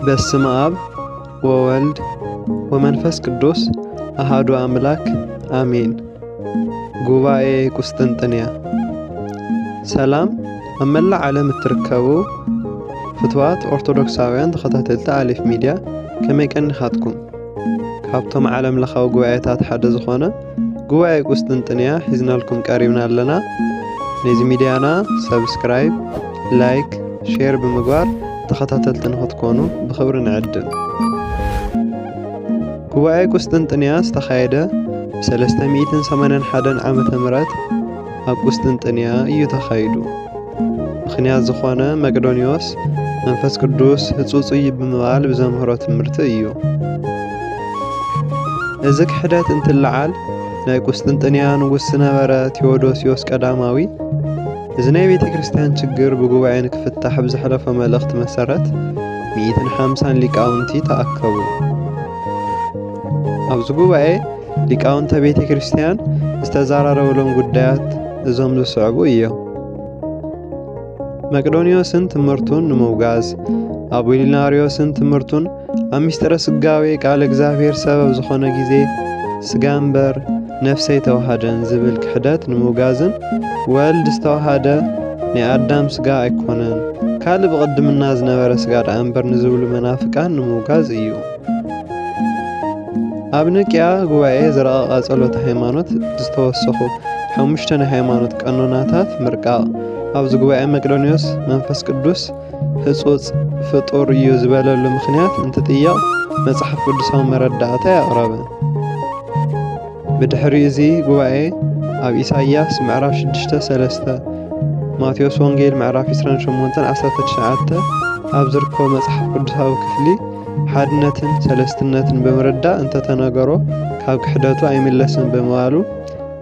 በስመ አብ ወወልድ ወመንፈስ ቅዱስ አሐዱ አምላክ አሜን። ጉባኤ ቁስጥንጥንያ። ሰላም ኣብ መላእ ዓለም እትርከቡ ፍትዋት ኦርቶዶክሳውያን ተኸታተልቲ ኣሌፍ ሚድያ ከመይ ቀኒኻትኩም? ካብቶም ዓለም ለኻዊ ጉባኤታት ሓደ ዝኾነ ጉባኤ ቁስጥንጥንያ ሒዝናልኩም ቀሪብና ኣለና። ነዚ ሚድያና ሰብስክራይብ፣ ላይክ፣ ሼር ብምግባር ተኸታተልቲ ንኽትኮኑ ብኽብሪ ንዕድም። ጉባኤ ቁስጥንጥንያ ዝተኻየደ ብ381 ዓመተ ምህረት ኣብ ቁስጥንጥንያ እዩ ተኻይዱ። ምኽንያት ዝኾነ መቅዶንዮስ መንፈስ ቅዱስ ህጹጽ እዩ ብምባል ብዘምህሮ ትምህርቲ እዩ። እዚ ክሕደት እንትለዓል ናይ ቁስጥንጥንያ ንጉስ ዝነበረ ቴዎዶስዮስ ቀዳማዊ እዚ ናይ ቤተ ክርስቲያን ችግር ብጉባኤ ንክፍታሕ ብዝሕለፈ መልእኽቲ መሰረት 150 ሊቃውንቲ ተኣከቡ። ኣብዚ ጉባኤ ሊቃውንተ ቤተ ክርስቲያን ዝተዘራረብሎም ጉዳያት እዞም ዝስዕቡ እዮም። መቅዶንዮስን ትምህርቱን ንምውጋዝ፣ አቡሊናርዮስን ትምህርቱን ኣብ ምስጢረ ስጋዌ ቃል እግዚአብሔር ሰበብ ዝኾነ ጊዜ ስጋ እምበር ነፍሰይ ተዋሃደን ዝብል ክሕደት ንምውጋዝን ወልድ ዝተዋሃደ ናይ ኣዳም ስጋ ኣይኮነን ካልእ ብቕድምና ዝነበረ ስጋ ዳ እምበር ንዝብሉ መናፍቃን ንምውጋዝ እዩ። ኣብ ንቅያ ጉባኤ ዝረቐቐ ጸሎተ ሃይማኖት ዝተወሰኹ 5 ናይ ሃይማኖት ቀኖናታት ምርቃቕ ኣብዚ ጉባኤ መቅዶንዮስ መንፈስ ቅዱስ ህጹጽ ፍጡር እዩ ዝበለሉ ምኽንያት እንትጥየቕ መጽሓፍ ቅዱሳዊ መረዳእታ ያቕረበ። ብድሕሪ እዚ ጉባኤ ኣብ ኢሳይያስ ምዕራፍ 6:3 ማቴዎስ ወንጌል ምዕራፍ 28:19 ኣብ ዝርከቡ መጽሓፍ ቅዱሳዊ ክፍሊ ሓድነትን ሰለስትነትን ብምርዳእ እንተተነገሮ ካብ ክሕደቱ ኣይምለስን ብምባሉ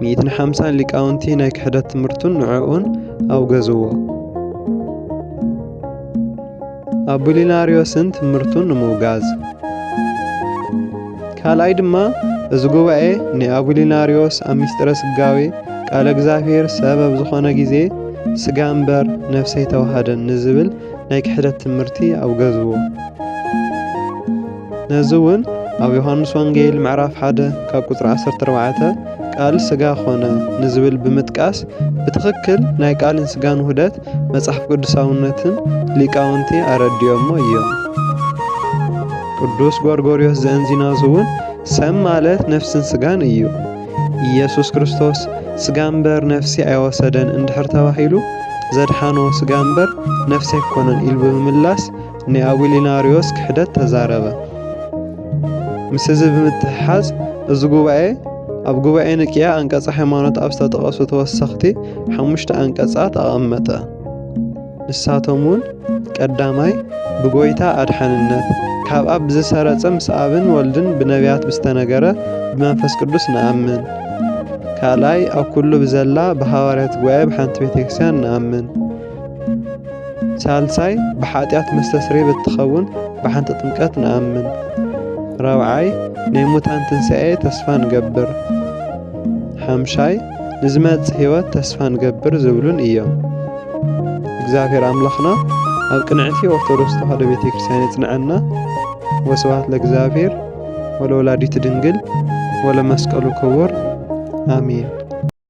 150 ሊቃውንቲ ናይ ክሕደት ትምህርቱን ንዕኡን ኣውገዝዎ። አቡሊናርዮስን ትምህርቱን ንምውጋዝ። ካልኣይ ድማ እዚ ጉባኤ ናይ አቡሊናርዮስ ኣብ ምስጢረ ስጋዌ ቃል እግዚአብሔር ሰበብ ዝኾነ ጊዜ ስጋ እምበር ነፍሰይ ተዋሃደን ንዝብል ናይ ክሕደት ትምህርቲ ኣውገዝዎ። ነዚ እውን ኣብ ዮሐንስ ወንጌል ምዕራፍ 1 ካብ ቁጥሪ 14 ቃል ስጋ ኾነ ንዝብል ብምጥቃስ ብትኽክል ናይ ቃልን ስጋን ውህደት መጽሓፍ ቅዱሳውነትን ሊቃውንቲ ኣረድዮሞ እዮም። ቅዱስ ጎርጎርዮስ ዘእንዚናዙ እውን ሰብ ማለት ነፍስን ስጋን እዩ። ኢየሱስ ክርስቶስ ስጋ እምበር ነፍሲ ኣይወሰደን እንድሕር ተባሂሉ ዘድሓኖ ስጋ እምበር ነፍሲ ኣይኮነን ኢሉ ብምምላስ ናይ አቡሊናርዮስ ክሕደት ተዛረበ። ምስ እዚ ብምትሕሓዝ እዚ ጉባኤ ኣብ ጉባኤ ንቅያ አንቀጸ ሃይማኖት ኣብ ዝተጠቐሱ ተወሰኽቲ 5 አንቀጻት ኣቐመጠ። ንሳቶም እውን ቀዳማይ ብጎይታ ኣድሓንነት ካብ ኣብ ዝሰረጸ ምስ ኣብን ወልድን ብነቢያት ብዝተነገረ ብመንፈስ ቅዱስ ንኣምን። ካልኣይ ኣብ ኩሉ ብዘላ ብሃዋርያት ጉባኤ ብሓንቲ ቤተ ክርስቲያን ንኣምን። ሳልሳይ ብሓጢኣት መስተስረይ ብትኸውን ብሓንቲ ጥምቀት ንኣምን። ራብዓይ ናይ ሙታን ትንሣኤ ተስፋ ንገብር። ሓምሻይ ንዝመጽእ ሕይወት ተስፋ ንገብር ዝብሉን እዮም። እግዚአብሔር ኣምላኽና ኣብ ቅንዕቲ ኦርቶዶክስ ተዋህዶ ቤተ ክርስቲያን ይጽንዐና። ወስብሐት ለእግዚአብሔር ወለወላዲቱ ድንግል ወለመስቀሉ ክቡር አሜን።